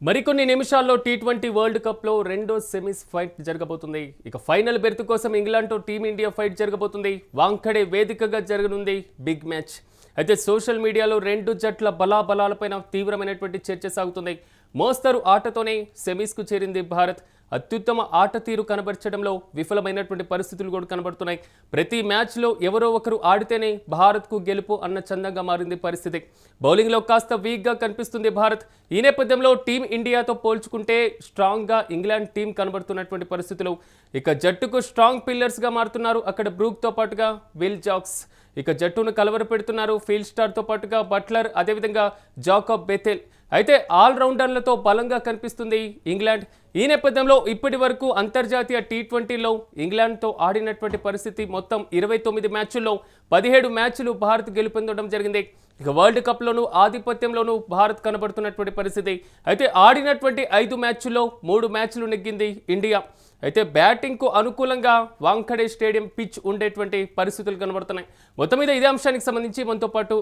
మరికొన్ని నిమిషాల్లో T20 world కప్లో రెండో సెమీస్ ఫైట్ జరగబోతుంది. ఇక ఫైనల్ బెర్త్ కోసం ఇంగ్లాండ్తో టీమిండియా ఫైట్ జరగబోతుంది. వాంఖడే వేదికగా జరగనుంది బిగ్ మ్యాచ్. అయితే సోషల్ మీడియాలో రెండు జట్ల బలాబలాలపైన తీవ్రమైనటువంటి చర్చ సాగుతుంది. మోస్తరు ఆటతోనే సెమీస్కు చేరింది భారత్. అత్యుత్తమ ఆట తీరు కనబర్చడంలో విఫలమైనటువంటి పరిస్థితులు కూడా కనబడుతున్నాయి. ప్రతి మ్యాచ్లో ఎవరో ఒకరు ఆడితేనే భారత్కు గెలుపు అన్న చందంగా మారింది పరిస్థితి. బౌలింగ్లో కాస్త వీక్గా కనిపిస్తుంది భారత్. ఈ నేపథ్యంలో టీం ఇండియాతో పోల్చుకుంటే స్ట్రాంగ్గా ఇంగ్లాండ్ టీం కనబడుతున్నటువంటి పరిస్థితులు. ఇక జట్టుకు స్ట్రాంగ్ పిల్లర్స్గా మారుతున్నారు అక్కడ బ్రూక్తో పాటుగా విల్ జాక్స్. ఇక జట్టును కలవరపెడుతున్నారు ఫీల్డ్ స్టార్తో పాటుగా బట్లర్, అదేవిధంగా జాకబ్ బెథెల్. అయితే ఆల్రౌండర్లతో బలంగా కనిపిస్తుంది ఇంగ్లాండ్. ఈ నేపథ్యంలో ఇప్పటి వరకు అంతర్జాతీయ టీ20లో ఇంగ్లాండ్తో ఆడినటువంటి పరిస్థితి మొత్తం 29 మ్యాచ్ల్లో 17 మ్యాచ్లు భారత్ గెలుపొందడం జరిగింది. ఇక వరల్డ్ కప్లోనూ ఆధిపత్యంలోనూ భారత్ కనబడుతున్నటువంటి పరిస్థితి. అయితే ఆడినటువంటి 5 మ్యాచ్ల్లో 3 మ్యాచ్లు నెగ్గింది ఇండియా. అయితే బ్యాటింగ్కు అనుకూలంగా వాంఖడే స్టేడియం పిచ్ ఉండేటువంటి పరిస్థితులు కనబడుతున్నాయి. మొత్తం మీద ఇదే అంశానికి సంబంధించి మనతో పాటు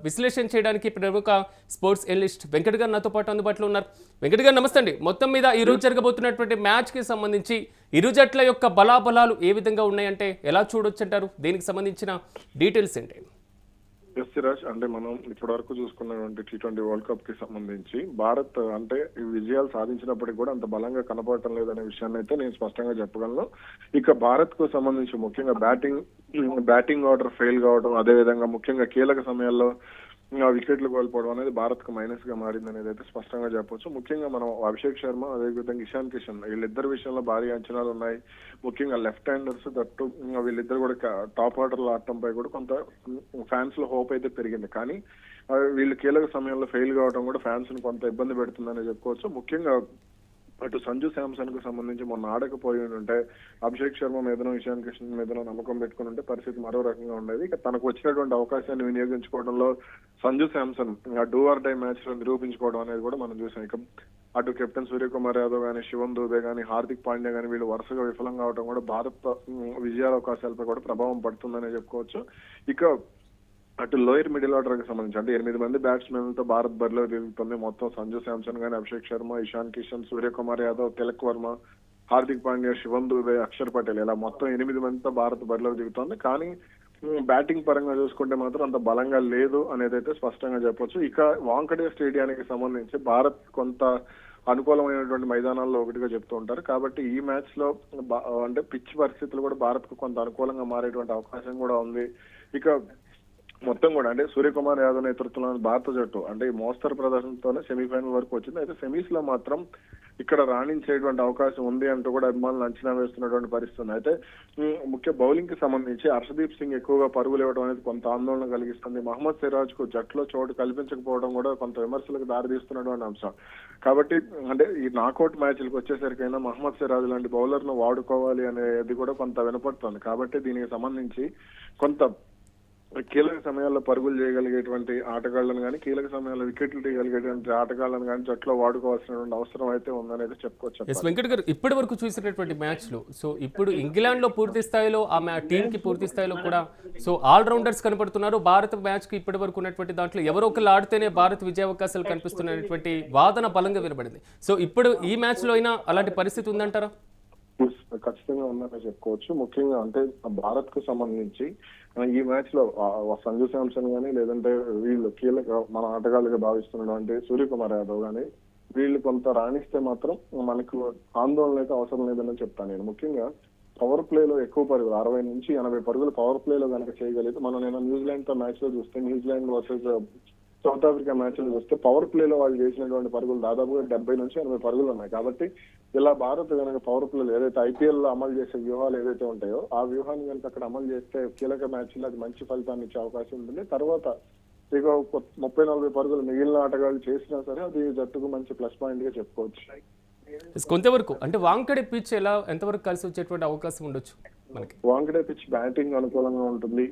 విశ్లేషణ చేయడానికి ప్రముఖ స్పోర్ట్స్ ఎనలిస్ట్ వెంకట్ గారు నాతో పాటు అందుబాటులో ఉన్నారు. వెంకట్ గారు నమస్తే అండి. మొత్తం మీద ఈరోజు జరగబోతున్నటువంటి మ్యాచ్కి సంబంధించి ఇరు జట్ల యొక్క బలాబలాలు ఏ విధంగా ఉన్నాయంటే ఎలా చూడొచ్చు అంటారు? దీనికి సంబంధించిన డీటెయిల్స్ ఏంటి? ఎస్ సిరాజ్, అంటే మనం ఇప్పటి వరకు చూసుకున్నటువంటి టీ20 వరల్డ్ కప్ కి సంబంధించి భారత్ అంటే ఈ విజయాలు సాధించినప్పటికీ కూడా అంత బలంగా కనపడటం లేదనే విషయాన్ని అయితే నేను స్పష్టంగా చెప్పగలను. ఇక భారత్ కు సంబంధించి ముఖ్యంగా బ్యాటింగ్ ఆర్డర్ ఫెయిల్ కావడం, అదే విధంగా ముఖ్యంగా కీలక సమయాల్లో వికెట్లు కోల్పోవడం అనేది భారత్ కు మైనస్ గా మారింది అనేది అయితే స్పష్టంగా చెప్పొచ్చు. ముఖ్యంగా మనం అభిషేక్ శర్మ, అదేవిధంగా ఇషాన్ కిషన్ వీళ్ళిద్దరి విషయంలో భారీ అంచనాలు ఉన్నాయి. ముఖ్యంగా లెఫ్ట్ హ్యాండర్స్ దట్టు వీళ్ళిద్దరు కూడా టాప్ ఆర్డర్ లో ఆడటంపై కూడా కొంత ఫ్యాన్స్ లో హోప్ అయితే పెరిగింది. కానీ వీళ్ళు కీలక సమయంలో ఫెయిల్ కావడం కూడా ఫ్యాన్స్ ని కొంత ఇబ్బంది పెడుతుందని చెప్పుకోవచ్చు. ముఖ్యంగా అటు సంజు శాంసన్ కు సంబంధించి మొన్న ఆడకపోయి ఉంటే అభిషేక్ శర్మ మీదనో ఇషాన్ కిషన్ మీదనో నమ్మకం పెట్టుకుని ఉంటే పరిస్థితి మరో రకంగా ఉండేది. ఇక తనకు వచ్చినటువంటి అవకాశాన్ని వినియోగించుకోవడంలో Sanju Samson do or die match లో నిరూపించుకోవడం అనేది కూడా మనం చూసాం. ఇక అటు కెప్టెన్ సూర్యకుమార్ యాదవ్ కానీ, శివం దూబే కానీ, హార్దిక్ పాండ్యా కానీ వీళ్ళు వరుసగా విఫలం కావడం కూడా భారత్ విజయావకాశాలపై కూడా ప్రభావం పడుతుందనే చెప్పుకోవచ్చు. ఇక అటు లోయర్ మిడిల్ ఆర్డర్ కి సంబంధించి అంటే 8 మంది బ్యాట్స్మెన్ తో భారత్ బరిలో దిగుతుంది. మొత్తం సంజు శాంసన్ గానీ, అభిషేక్ శర్మ, ఇషాన్ కిషన్, సూర్యకుమార్ యాదవ్, తిలక్ వర్మ, హార్దిక్ పాండ్యా, శివం దూబే, అక్షర్ పటేల్ ఇలా మొత్తం 8 మందితో భారత్ బరిలో దిగుతుంది. కానీ బ్యాటింగ్ పరంగా చూసుకుంటే మాత్రం అంత బలంగా లేదు అనేది అయితే స్పష్టంగా చెప్పొచ్చు. ఇక వాంఖడే స్టేడియానికి సంబంధించి భారత్ కొంత అనుకూలమైనటువంటి మైదానాల్లో ఒకటిగా చెప్తూ ఉంటారు. కాబట్టి ఈ మ్యాచ్ లో అంటే పిచ్ పరిస్థితులు కూడా భారత్ కు కొంత అనుకూలంగా మారేటువంటి అవకాశం కూడా ఉంది. ఇక మొత్తం కూడా అంటే సూర్యకుమార్ యాదవ్ నేతృత్వంలోని భారత జట్టు అంటే ఈ మోస్తరు ప్రదర్శనతోనే సెమీఫైనల్ వరకు వచ్చింది. అయితే సెమీస్ లో మాత్రం ఇక్కడ రాణించేటువంటి అవకాశం ఉంది అంటూ కూడా అభిమానులు అంచనా వేస్తున్నటువంటి పరిస్థితి. అయితే ముఖ్య బౌలింగ్ కి సంబంధించి హర్షదీప్ సింగ్ ఎక్కువగా పరుగులు ఇవ్వడం అనేది కొంత ఆందోళన కలిగిస్తుంది. మహమ్మద్ సిరాజ్ కు జట్టులో చోటు కల్పించకపోవడం కూడా కొంత విమర్శలకు దారితీస్తున్నటువంటి అంశం. కాబట్టి అంటే ఈ నాకౌట్ మ్యాచ్లకు వచ్చేసరికైనా మహమ్మద్ సిరాజ్ లాంటి బౌలర్ ను వాడుకోవాలి అనేది కూడా కొంత వినపడుతుంది. కాబట్టి దీనికి సంబంధించి కొంత కీలక సమయాల్లో పరుగులు చేయగలిగేటువంటి ఆటగాళ్లను కానీ, కీలక సమయాల్లో వికెట్లు తీయగలిగేటువంటి ఆటగాళ్లను కానీ జట్లో వాడుకోవాల్సినటువంటి అవసరం అయితే ఉందనేది చెప్పుకోవచ్చు. వెంకట్ గారు, ఇప్పటి వరకు చూసినటువంటి మ్యాచ్లు ఇప్పుడు ఇంగ్లాండ్ లో పూర్తి స్థాయిలో ఆ టీం కి పూర్తి స్థాయిలో కూడా ఆల్రౌండర్స్ కనపడుతున్నారు. భారత మ్యాచ్ కి ఇప్పటి వరకు ఉన్నటువంటి దాంట్లో ఎవరో ఒకరు ఆడితేనే భారత్ విజయావకాశాలు కనిపిస్తున్నటువంటి వాదన బలంగా వినబడింది. ఇప్పుడు ఈ మ్యాచ్ లో అయినా అలాంటి పరిస్థితి ఉందంటారా? ఖచ్చితంగా ఉందని చెప్పుకోవచ్చు. ముఖ్యంగా అంటే భారత్ కు సంబంధించి ఈ మ్యాచ్ లో సంజు శాంసన్ గానీ, లేదంటే వీళ్ళు కీలక మన ఆటగాళ్ళుగా భావిస్తున్నటువంటి సూర్యకుమార్ యాదవ్ గానీ వీళ్ళు కొంత రాణిస్తే మాత్రం మనకు ఆందోళన అయితే అవసరం లేదని చెప్తాను నేను. ముఖ్యంగా పవర్ ప్లే లో ఎక్కువ పరుగులు 60 నుంచి 80 పరుగులు పవర్ ప్లే లో కనుక చేయగలిగితే నేను న్యూజిలాండ్ తో మ్యాచ్ లో చూస్తే, New Zealand versus south Africa match లో చూస్తే పవర్ ప్లే లో వాళ్ళు చేసినటువంటి పరుగులు దాదాపుగా 70 నుంచి 80 పరుగులు ఉన్నాయి. కాబట్టి ఇలా భారత్ కనుక పవర్ ప్లేలు ఏదైతే ఐపీఎల్ లో అమలు చేసే వ్యూహాలు ఏదైతే ఉంటాయో ఆ వ్యూహాన్ని కనుక అక్కడ అమలు చేస్తే కీలక మ్యాచ్ లో అది మంచి ఫలితాన్ని ఇచ్చే అవకాశం ఉంటుంది. తర్వాత ఇక 30-40 పరుగులు మిగిలిన ఆటగాళ్ళు చేసినా సరే అది జట్టుకు మంచి ప్లస్ పాయింట్ గా చెప్పుకోవచ్చు. కొంతవరకు అంటే వాంఖడే పిచ్ ఎంతవరకు కలిసి వచ్చేటువంటి అవకాశం ఉండొచ్చు మనకి? వాంఖడే పిచ్ బ్యాటింగ్ అనుకూలంగా ఉంటుంది.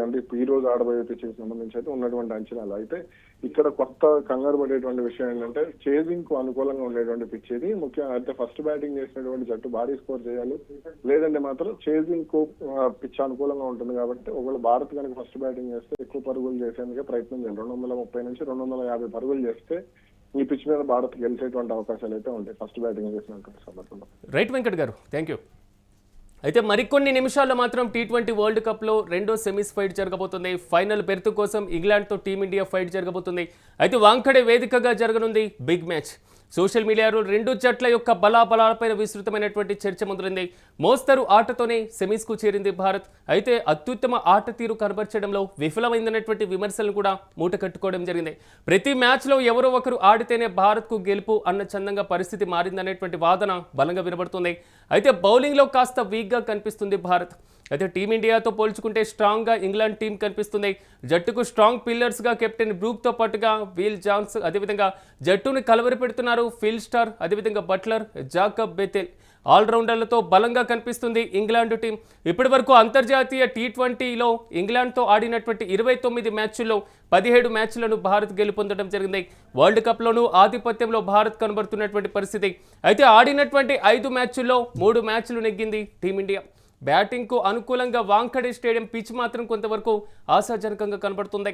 అంటే ఈ రోజు ఆడబోయే పిచ్ కి సంబంధించి అయితే ఉన్నటువంటి అంచనాలు. అయితే ఇక్కడ కొత్త కంగారు పడేటువంటి విషయం ఏంటంటే చేజింగ్ కు అనుకూలంగా ఉండేటువంటి పిచ్ ఇది. ముఖ్యంగా అంటే ఫస్ట్ బ్యాటింగ్ చేసినటువంటి జట్టు భారీ స్కోర్ చేయాలి, లేదంటే మాత్రం చేజింగ్ కు పిచ్ అనుకూలంగా ఉంటుంది. కాబట్టి ఒకవేళ భారత్ కనుక ఫస్ట్ బ్యాటింగ్ చేస్తే ఎక్కువ పరుగులు చేసేందుకే ప్రయత్నం చేయాలి. 230 నుంచి 250 పరుగులు చేస్తే ఈ పిచ్ మీద భారత్ గెలిచేటువంటి అవకాశాలు అయితే ఉంటాయి ఫస్ట్ బ్యాటింగ్ చేసినటువంటి సందర్భంలో. రైట్ వెంకట్ గారు, థ్యాంక్ యూ. అయితే మరికొన్ని నిమిషాల్లో మాత్రం టీ20 వరల్డ్ కప్లో రెండో సెమీస్ ఫైట్ జరగబోతుంది. ఫైనల్ బెర్త్ కోసం ఇంగ్లాండ్తో టీమిండియా ఫైట్ జరగబోతుంది. అయితే వాంఖడే వేదికగా జరగనుంది బిగ్ మ్యాచ్. సోషల్ మీడియాలో రెండు జట్ల యొక్క బలాబలాలపై విస్తృతమైనటువంటి చర్చ మొదలైంది. మోస్తరు ఆటతోనే సెమీస్కు చేరింది భారత్. అయితే అత్యుత్తమ ఆట తీరు కనబర్చడంలో విఫలమైందనేటువంటి విమర్శలను కూడా మూట కట్టుకోవడం జరిగింది. ప్రతి మ్యాచ్లో ఎవరో ఒకరు ఆడితేనే భారత్కు గెలుపు అన్న చందంగా పరిస్థితి మారిందనేటువంటి వాదన బలంగా వినబడుతుంది. అయితే బౌలింగ్లో కాస్త వీక్గా కనిపిస్తుంది భారత్. అయితే టీమిండియాతో పోల్చుకుంటే స్ట్రాంగ్గా ఇంగ్లాండ్ టీం కనిపిస్తుంది. జట్టుకు స్ట్రాంగ్ పిల్లర్స్గా కెప్టెన్ బ్రూక్తో పాటుగా విల్ జాన్స్, అదేవిధంగా జట్టును కలవరి పెడుతున్నారు ఫిల్ స్టార్, అదేవిధంగా బట్లర్, జాకబ్ బెథెల్. ఆల్రౌండర్లతో బలంగా కనిపిస్తుంది ఇంగ్లాండ్ టీం. ఇప్పటి వరకు అంతర్జాతీయ టీ20లో ఇంగ్లాండ్తో ఆడినటువంటి 29 మ్యాచ్ల్లో 17 మ్యాచ్లను భారత్ గెలుపొందడం జరిగింది. వరల్డ్ కప్లోనూ ఆధిపత్యంలో భారత్ కనబడుతున్నటువంటి పరిస్థితి. అయితే ఆడినటువంటి 5 మ్యాచ్ల్లో 3 మ్యాచ్లు నెగ్గింది టీమిండియా. బ్యాటింగ్కు అనుకూలంగా వాంఖడే స్టేడియం పిచ్ మాత్రం కొంతవరకు ఆశాజనకంగా కనబడుతుంది.